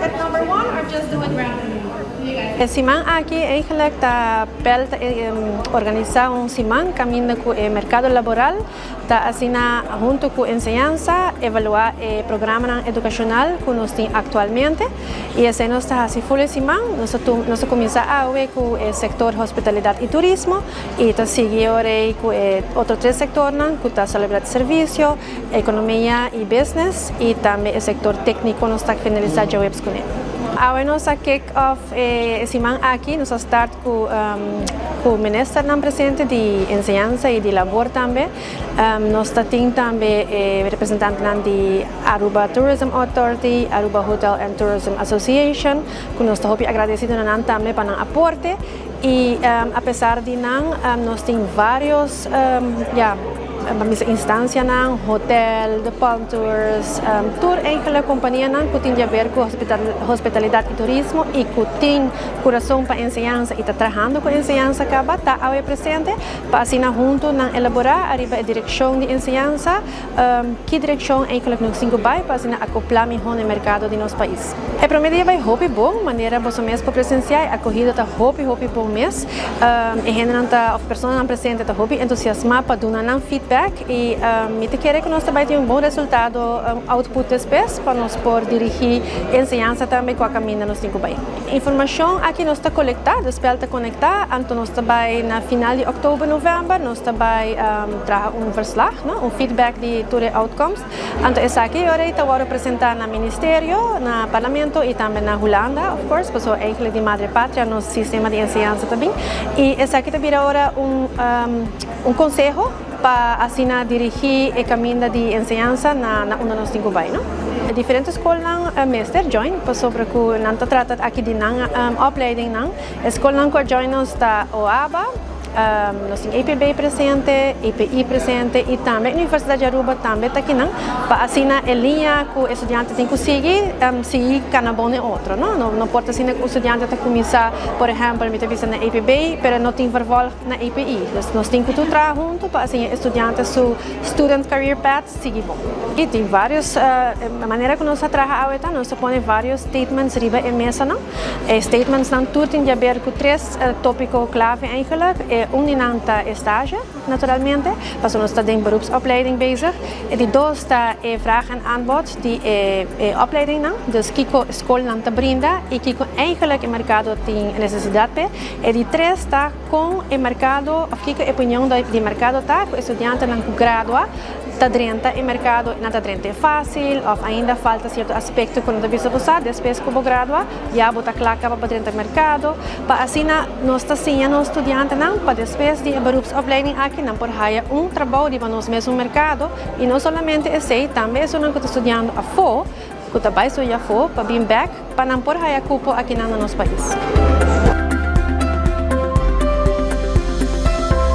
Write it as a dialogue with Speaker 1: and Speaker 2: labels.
Speaker 1: at number one or just do it randomly?
Speaker 2: Simán aqui eigenlijk está organizar Simán caminho com o mercado laboral, está assina junto com enseñanza, evaluar o programa educacional que nós temos atualmente e assim nós está assim full Simán, nós começa a ver com o setor hospitalidade e turismo e está seguindo com outros três setores, que está celebrar serviço, economia e business e também o setor técnico nós está finalizando já webs com ele. Agora nós kick-off Simán aqui, nós start com o ministro presente de enseñanza e de labor também. Nós temos também representante de Aruba Tourism Authority, Aruba Hotel and Tourism Association, que nós estamos agradecidos também para o aporte. E apesar de nós temos vários instâncias, hotel, de Palm Tours, tour eigenlijk companhia que tem a ver com hospitalidade e turismo e que tem coração para enseñanza e está trabalhando com enseñanza acaba está ao presente para assim junto elaborar a direção de enseñanza que direção eigenlijk nós cinco vai para assim acoplar melhor no mercado de nosso país. É promedio vai hobby bom maneira você mês para presenciar acolhida está hobby bom mês e generalmente as pessoas presentes está hobby entusiasmada para dar feedback e me te quer que nós também tenhamos bom resultado output depois para nós poder dirigir enseñanza também com a caminho nós temos bem. Informação aqui nós está coletada, espelta conectar, então nós também na final de outubro, novembro, nós também traga verslag, feedback de tour outcomes. Então essa aqui agora está apresentar no ministério, no parlamento e também na Holanda, of course, porque é eigenlijk de madre pátria nosso sistema de enseñanza também. E essa aqui também agora conselho para assim dirigir o caminho de enseñanza na onde nós temos bem, não? Diferentes escolas meester join, sobre que não trata aqui de opleiding não. Escola que join nós está OABA, nós temos EPB presente, EPI presente e também a Universidade de Aruba também está aqui não, para assim a linha que o estudante tem que seguir cada bom é outro, não pode assim que o estudante está começar, por exemplo, me vista na EPB, mas não tem envolve na EPI, nós temos que trabalhar junto para assim estudante seu student career path seguir bom. E tem vários a maneira que nós trabalhamos nós põe vários statements riba em mesa não, statements não tudo tem a ver com três tópicos clave eigenlijk. Nanta estágio, naturalmente, para nós está em beroepsopleiding bezig. E de dois está vraag en aanbod die opleiding não, dus kiko escola não te brinda e kiko eigenlijk o mercado tem necessidade pe. E de três está com o mercado, of kiko a opinião do mercado tá, com o estudante não gradua. Está dentro do mercado, não está dentro é fácil, ou ainda falta certo aspecto que não deve ser usado, depois que o gradua, já bota claca para dentro do mercado, para assim nós está ensinando os estudantes não, para depois de beroepsopleiding aqui não por haya trabalho de nós mesmo mercado e não somente esse, também isso não que está estudando a fora, que está baixo já fora, para vir back, para não por haya cupo aqui no nosso país.